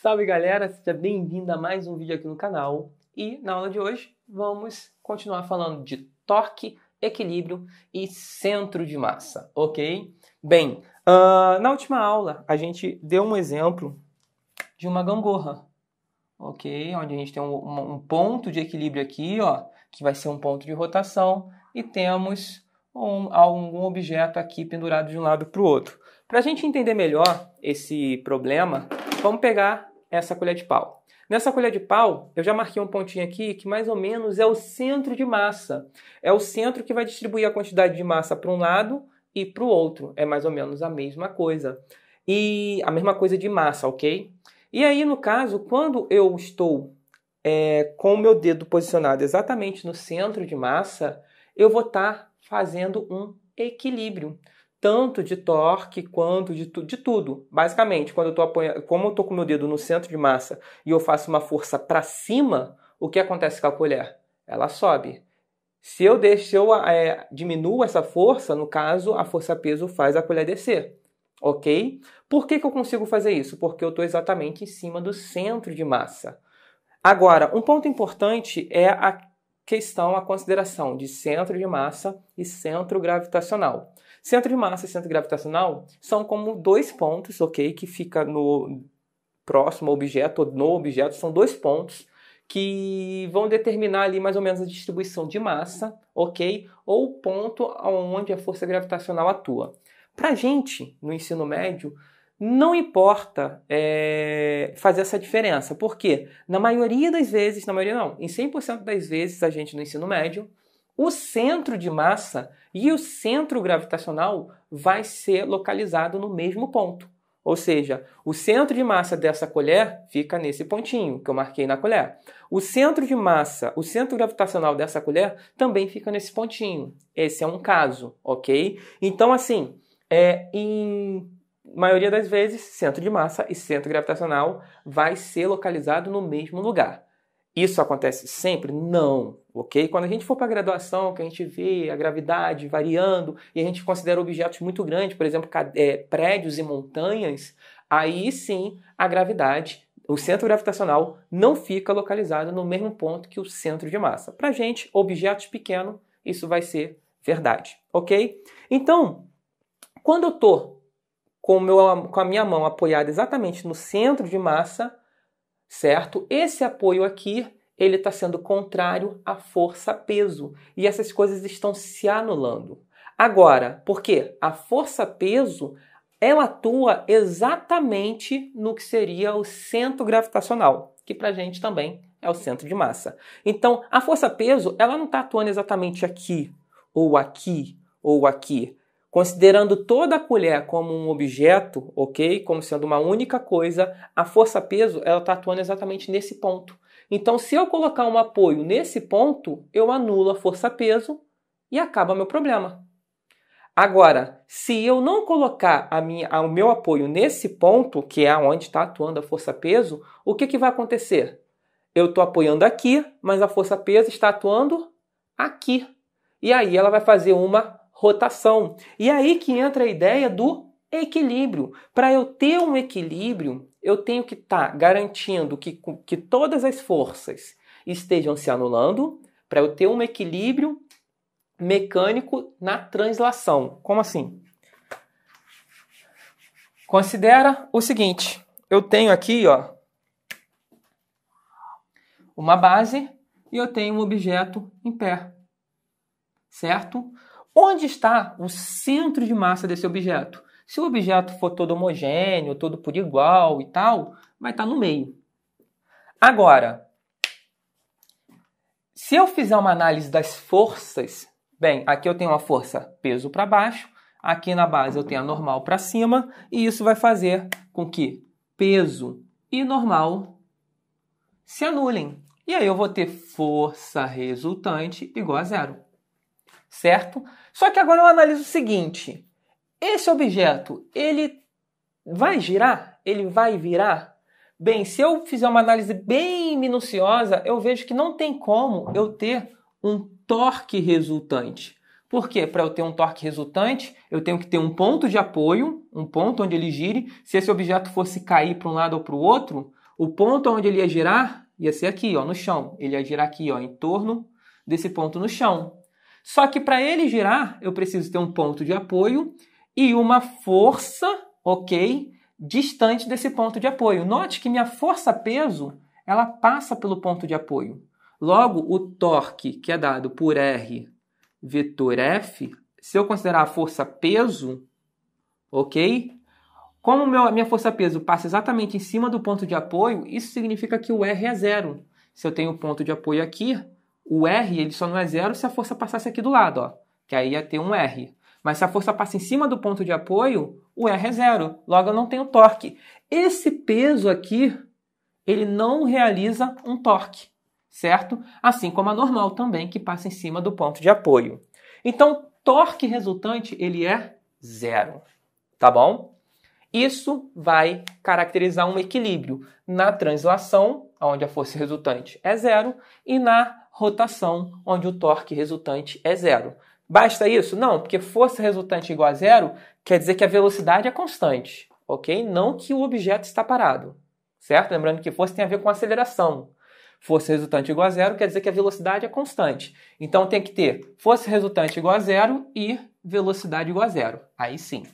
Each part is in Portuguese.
Salve galera, seja bem-vindo a mais um vídeo aqui no canal. E na aula de hoje vamos continuar falando de torque, equilíbrio e centro de massa, ok? Bem, na última aula a gente deu um exemplo de uma gangorra, ok? Onde a gente tem um ponto de equilíbrio aqui, ó, que vai ser um ponto de rotação, e temos algum objeto aqui pendurado de um lado para o outro. Para a gente entender melhor esse problema, vamos pegar essa colher de pau. Nessa colher de pau, eu já marquei um pontinho aqui que mais ou menos é o centro de massa. É o centro que vai distribuir a quantidade de massa para um lado e para o outro. É mais ou menos a mesma coisa. E a mesma coisa de massa, ok? E aí, no caso, quando eu estou com o meu dedo posicionado exatamente no centro de massa, eu vou estar fazendo um equilíbrio. Tanto de torque quanto de tudo. Basicamente, como eu estou com o meu dedo no centro de massa e eu faço uma força para cima, o que acontece com a colher? Ela sobe. Se eu diminuo essa força, no caso, a força-peso faz a colher descer. Ok? Por que eu consigo fazer isso? Porque eu estou exatamente em cima do centro de massa. Agora, um ponto importante é a consideração de centro de massa e centro gravitacional. Centro de massa e centro gravitacional são como dois pontos, ok? Que fica no próximo objeto, ou no objeto, são dois pontos que vão determinar ali mais ou menos a distribuição de massa, ok? Ou o ponto onde a força gravitacional atua. Para a gente, no ensino médio, não importa fazer essa diferença, porque na maioria das vezes, em 100% das vezes a gente no ensino médio, o centro de massa e o centro gravitacional vai ser localizado no mesmo ponto. Ou seja, o centro de massa dessa colher fica nesse pontinho que eu marquei na colher. O centro de massa, o centro gravitacional dessa colher também fica nesse pontinho. Esse é um caso, ok? Então, assim, em maioria das vezes, centro de massa e centro gravitacional vai ser localizado no mesmo lugar. Isso acontece sempre? Não, ok? Quando a gente for para a graduação, que a gente vê a gravidade variando e a gente considera objetos muito grandes, por exemplo, prédios e montanhas, aí sim a gravidade, o centro gravitacional não fica localizado no mesmo ponto que o centro de massa. Para a gente, objetos pequenos, isso vai ser verdade, ok? Então, quando eu estou com a minha mão apoiada exatamente no centro de massa, certo? Esse apoio aqui, ele está sendo contrário à força-peso. E essas coisas estão se anulando. Agora, por quê? A força-peso, ela atua exatamente no que seria o centro gravitacional, que para a gente também é o centro de massa. Então, a força-peso, ela não está atuando exatamente aqui, ou aqui, ou aqui. Considerando toda a colher como um objeto, ok? Como sendo uma única coisa, a força-peso ela está atuando exatamente nesse ponto. Então, se eu colocar um apoio nesse ponto, eu anulo a força-peso e acaba meu problema. Agora, se eu não colocar o meu apoio nesse ponto, que é onde está atuando a força-peso, o que vai acontecer? Eu estou apoiando aqui, mas a força-peso está atuando aqui. E aí ela vai fazer uma rotação. E aí que entra a ideia do equilíbrio. Para eu ter um equilíbrio, eu tenho que estar garantindo que todas as forças estejam se anulando, para eu ter um equilíbrio mecânico na translação. Como assim? Considera o seguinte, eu tenho aqui, ó, uma base e eu tenho um objeto em pé, certo? Onde está o centro de massa desse objeto? Se o objeto for todo homogêneo, todo por igual e tal, vai estar no meio. Agora, se eu fizer uma análise das forças, bem, aqui eu tenho uma força peso para baixo, aqui na base eu tenho a normal para cima, e isso vai fazer com que peso e normal se anulem. E aí eu vou ter força resultante igual a zero. Certo? Só que agora eu analiso o seguinte. Esse objeto, ele vai girar? Ele vai virar? Bem, se eu fizer uma análise bem minuciosa, eu vejo que não tem como eu ter um torque resultante. Por quê? Para eu ter um torque resultante, eu tenho que ter um ponto de apoio, um ponto onde ele gire. Se esse objeto fosse cair para um lado ou para o outro, O ponto onde ele ia girar ia ser aqui, ó, no chão. Ele ia girar aqui, ó, em torno desse ponto no chão. Só que para ele girar, eu preciso ter um ponto de apoio e uma força, ok, distante desse ponto de apoio. Note que minha força-peso, ela passa pelo ponto de apoio. Logo, o torque, que é dado por R vetor F, se eu considerar a força-peso, ok? Como a minha força-peso passa exatamente em cima do ponto de apoio, isso significa que o R é zero. Se eu tenho um ponto de apoio aqui, o R ele só não é zero se a força passasse aqui do lado, ó, que aí ia ter um R. Mas se a força passa em cima do ponto de apoio, o R é zero. Logo, eu não tenho torque. Esse peso aqui, ele não realiza um torque, certo? Assim como a normal também, que passa em cima do ponto de apoio. Então, torque resultante, ele é zero, tá bom? Isso vai caracterizar um equilíbrio na translação, onde a força resultante é zero, e na rotação, onde o torque resultante é zero. Basta isso? Não, porque força resultante igual a zero quer dizer que a velocidade é constante, ok? Não que o objeto está parado, certo? Lembrando que força tem a ver com aceleração. Força resultante igual a zero quer dizer que a velocidade é constante. Então tem que ter força resultante igual a zero e velocidade igual a zero. Aí sim.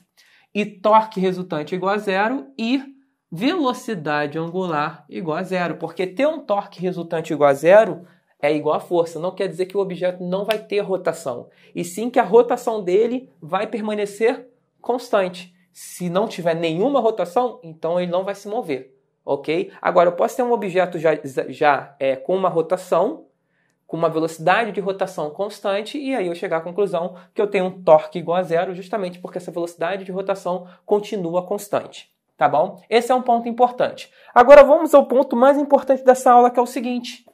E torque resultante igual a zero e velocidade angular igual a zero. Porque ter um torque resultante igual a zero é igual a força. Não quer dizer que o objeto não vai ter rotação. E sim que a rotação dele vai permanecer constante. Se não tiver nenhuma rotação, então ele não vai se mover. Ok? Agora, eu posso ter um objeto já com uma rotação, com uma velocidade de rotação constante, e aí eu chegar à conclusão que eu tenho um torque igual a zero, justamente porque essa velocidade de rotação continua constante. Tá bom? Esse é um ponto importante. Agora vamos ao ponto mais importante dessa aula, que é o seguinte.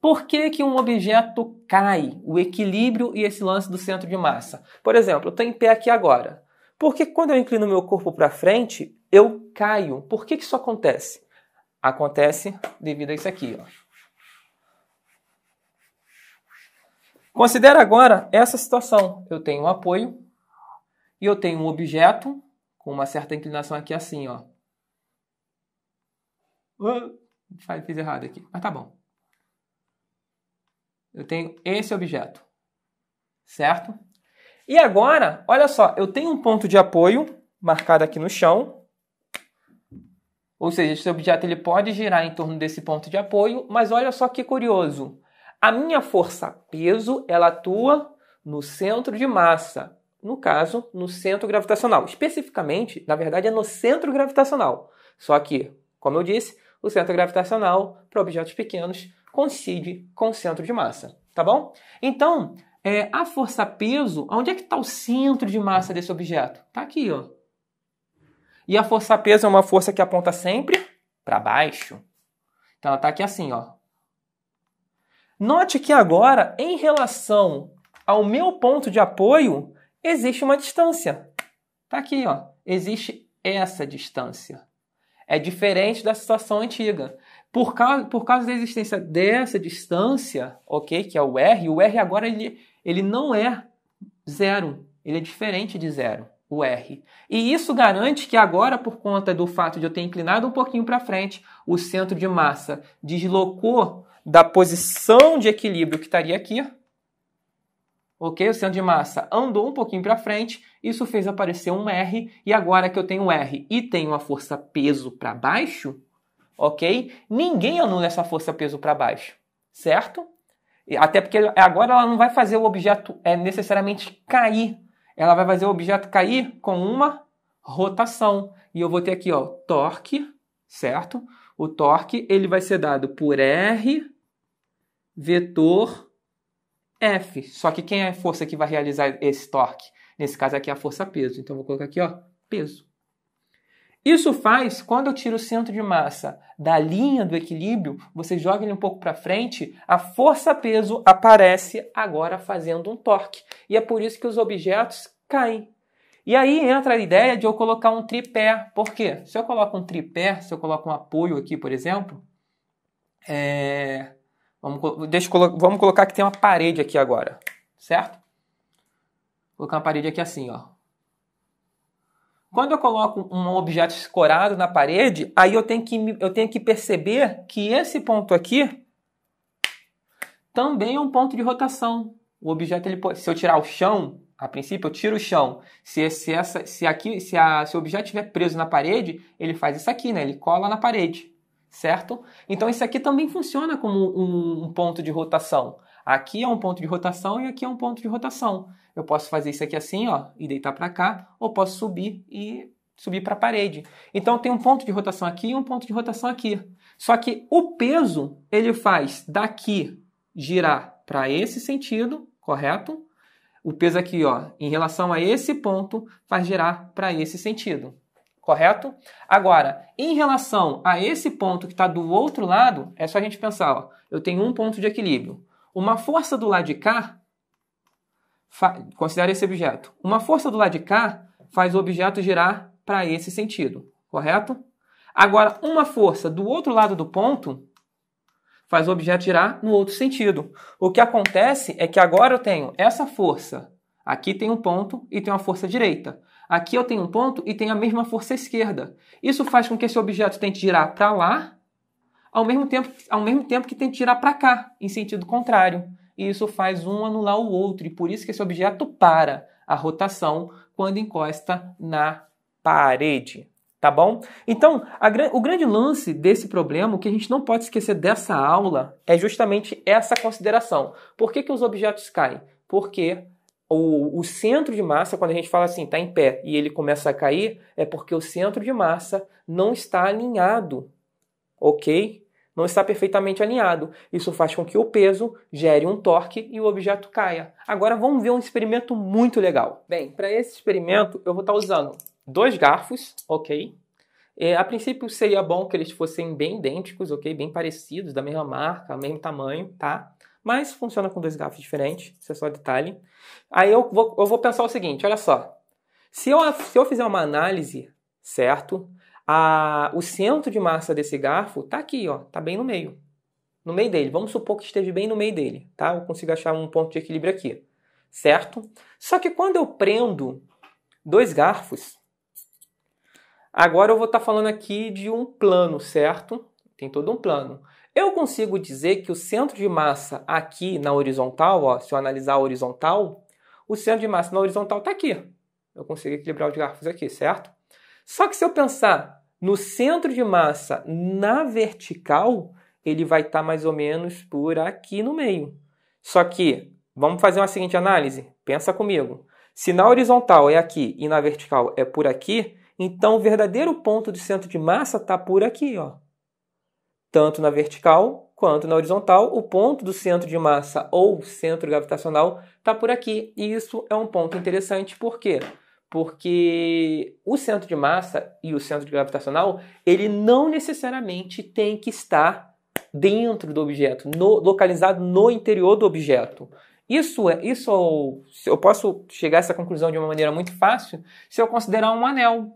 Por que que um objeto cai? O equilíbrio e esse lance do centro de massa. Por exemplo, eu estou em pé aqui agora. Por que quando eu inclino meu corpo para frente, eu caio? Por que que isso acontece? Acontece devido a isso aqui, ó. Considera agora essa situação. Eu tenho um apoio e eu tenho um objeto com uma certa inclinação aqui assim, ó. Fiz errado aqui, mas tá bom. Eu tenho esse objeto, certo? E agora, olha só, eu tenho um ponto de apoio marcado aqui no chão. Ou seja, esse objeto ele pode girar em torno desse ponto de apoio, mas olha só que curioso. A minha força-peso, ela atua no centro de massa. No caso, no centro gravitacional. Especificamente, na verdade, é no centro gravitacional. Só que, como eu disse, o centro gravitacional, para objetos pequenos, coincide com o centro de massa. Tá bom? Então, a força-peso, onde é que está o centro de massa desse objeto? Está aqui, ó. E a força-peso é uma força que aponta sempre para baixo. Então, ela está aqui assim, ó. Note que agora, em relação ao meu ponto de apoio, existe uma distância. Está aqui, ó. Existe essa distância. É diferente da situação antiga. Por causa da existência dessa distância, ok, que é o R agora ele não é zero. Ele é diferente de zero, o R. E isso garante que agora, por conta do fato de eu ter inclinado um pouquinho para frente, o centro de massa deslocou da posição de equilíbrio que estaria aqui, ok? O centro de massa andou um pouquinho para frente, isso fez aparecer um R, e agora que eu tenho um R e tenho a força-peso para baixo, ok? Ninguém anula essa força-peso para baixo, certo? Até porque agora ela não vai fazer o objeto necessariamente cair, ela vai fazer o objeto cair com uma rotação. E eu vou ter aqui, ó, torque, certo? O torque ele vai ser dado por R vetor F. Só que quem é a força que vai realizar esse torque? Nesse caso aqui é a força-peso. Então eu vou colocar aqui, ó, peso. Isso faz, quando eu tiro o centro de massa da linha do equilíbrio, você joga ele um pouco para frente, a força-peso aparece agora fazendo um torque. E é por isso que os objetos caem. E aí entra a ideia de eu colocar um tripé. Por quê? Se eu coloco um tripé, se eu coloco um apoio aqui, por exemplo, vamos colocar que tem uma parede aqui agora, certo? Vou colocar uma parede aqui assim, ó. Quando eu coloco um objeto escorado na parede, aí eu tenho que perceber que esse ponto aqui também é um ponto de rotação. O objeto, se eu tirar o chão, a princípio eu tiro o chão. Se o objeto estiver preso na parede, ele faz isso aqui, né? Ele cola na parede, certo? Então isso aqui também funciona como um ponto de rotação. Aqui é um ponto de rotação e aqui é um ponto de rotação. Eu posso fazer isso aqui assim, ó, e deitar para cá, ou posso subir e subir para a parede. Então tem um ponto de rotação aqui e um ponto de rotação aqui. Só que o peso, ele faz daqui girar para esse sentido, correto? O peso aqui, ó, em relação a esse ponto, faz girar para esse sentido, correto? Agora, em relação a esse ponto que está do outro lado, é só a gente pensar, ó, eu tenho um ponto de equilíbrio. Uma força do lado de cá, considere esse objeto, uma força do lado de cá faz o objeto girar para esse sentido, correto? Agora, uma força do outro lado do ponto faz o objeto girar no outro sentido. O que acontece é que agora eu tenho essa força. Aqui tem um ponto e tem uma força direita. Aqui eu tenho um ponto e tem a mesma força esquerda. Isso faz com que esse objeto tente girar para lá, ao mesmo tempo que tente girar para cá, em sentido contrário. E isso faz um anular o outro. E por isso que esse objeto para a rotação quando encosta na parede. Tá bom? Então, o grande lance desse problema, o que a gente não pode esquecer dessa aula, é justamente essa consideração. Por que os objetos caem? Porque o centro de massa, quando a gente fala assim, está em pé e ele começa a cair, é porque o centro de massa não está alinhado, ok? Não está perfeitamente alinhado. Isso faz com que o peso gere um torque e o objeto caia. Agora vamos ver um experimento muito legal. Bem, para esse experimento eu vou estar usando 2 garfos, ok? A princípio seria bom que eles fossem bem idênticos, ok? Bem parecidos, da mesma marca, mesmo tamanho, tá? Mas funciona com 2 garfos diferentes, isso é só detalhe. Aí eu vou pensar o seguinte, olha só. Se eu fizer uma análise, certo? O centro de massa desse garfo tá aqui, ó, tá bem no meio. No meio dele, vamos supor que esteja bem no meio dele, tá? Eu consigo achar um ponto de equilíbrio aqui, certo? Só que quando eu prendo 2 garfos, agora eu vou estar falando aqui de um plano, certo? Tem todo um plano. Eu consigo dizer que o centro de massa aqui na horizontal, ó, se eu analisar a horizontal, o centro de massa na horizontal está aqui. Eu consigo equilibrar os garfos aqui, certo? Só que se eu pensar no centro de massa na vertical, ele vai estar mais ou menos por aqui no meio. Só que, vamos fazer uma seguinte análise? Pensa comigo. Se na horizontal é aqui e na vertical é por aqui, então o verdadeiro ponto de centro de massa está por aqui, ó. Tanto na vertical quanto na horizontal, o ponto do centro de massa ou centro gravitacional está por aqui. E isso é um ponto interessante, por quê? Porque o centro de massa e o centro gravitacional, ele não necessariamente tem que estar dentro do objeto, localizado no interior do objeto. Isso eu posso chegar a essa conclusão de uma maneira muito fácil se eu considerar um anel.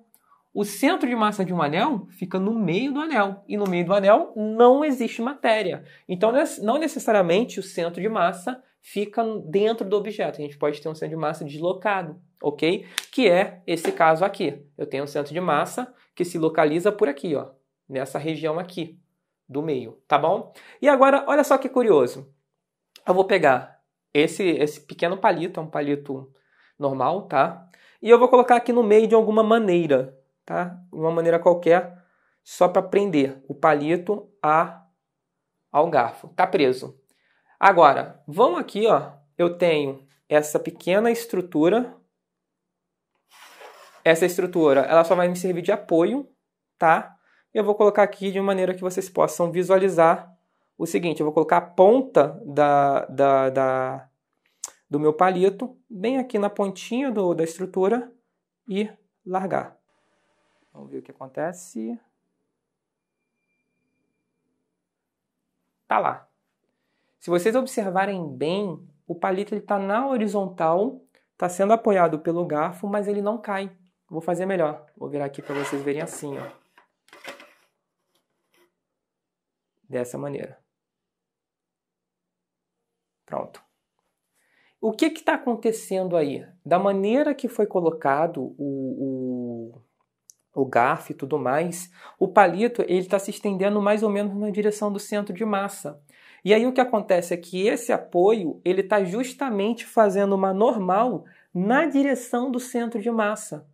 O centro de massa de um anel fica no meio do anel, e no meio do anel não existe matéria. Então, não necessariamente o centro de massa fica dentro do objeto. A gente pode ter um centro de massa deslocado, ok? Que é esse caso aqui. Eu tenho um centro de massa que se localiza por aqui, ó, nessa região aqui do meio, tá bom? E agora, olha só que curioso. Eu vou pegar esse pequeno palito, é um palito normal, tá? E eu vou colocar aqui no meio de alguma maneira, tá? De uma maneira qualquer, só para prender o palito ao garfo. Tá preso. Agora, vamos aqui, ó. Eu tenho essa pequena estrutura. Essa estrutura, ela só vai me servir de apoio, tá? Eu vou colocar aqui de maneira que vocês possam visualizar o seguinte. Eu vou colocar a ponta do meu palito bem aqui na pontinha da estrutura e largar. Vamos ver o que acontece. Tá lá. Se vocês observarem bem, o palito está na horizontal, está sendo apoiado pelo garfo, mas ele não cai. Vou fazer melhor. Vou virar aqui para vocês verem assim, ó. Dessa maneira. Pronto. O que está acontecendo aí? Da maneira que foi colocado o garfo e tudo mais, o palito ele está se estendendo mais ou menos na direção do centro de massa. E aí o que acontece é que esse apoio ele está justamente fazendo uma normal na direção do centro de massa.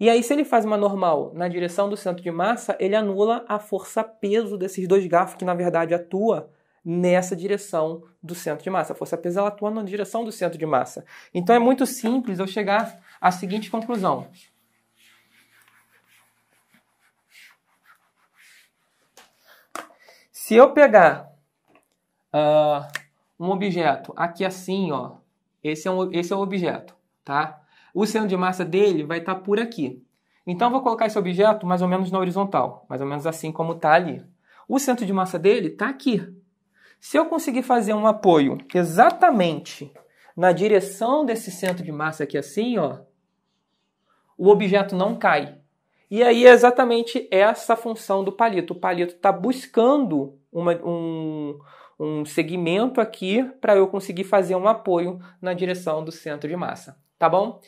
E aí se ele faz uma normal na direção do centro de massa, ele anula a força-peso desses dois garfos que na verdade atua nessa direção do centro de massa. A força-peso ela atua na direção do centro de massa. Então é muito simples eu chegar à seguinte conclusão. Se eu pegar um objeto aqui assim, ó, esse é o objeto, tá? O centro de massa dele vai estar por aqui. Então eu vou colocar esse objeto mais ou menos na horizontal, mais ou menos assim como está ali. O centro de massa dele está aqui. Se eu conseguir fazer um apoio exatamente na direção desse centro de massa aqui assim, ó, o objeto não cai. E aí é exatamente essa função do palito. O palito está buscando um segmento aqui para eu conseguir fazer um apoio na direção do centro de massa. Tá bom?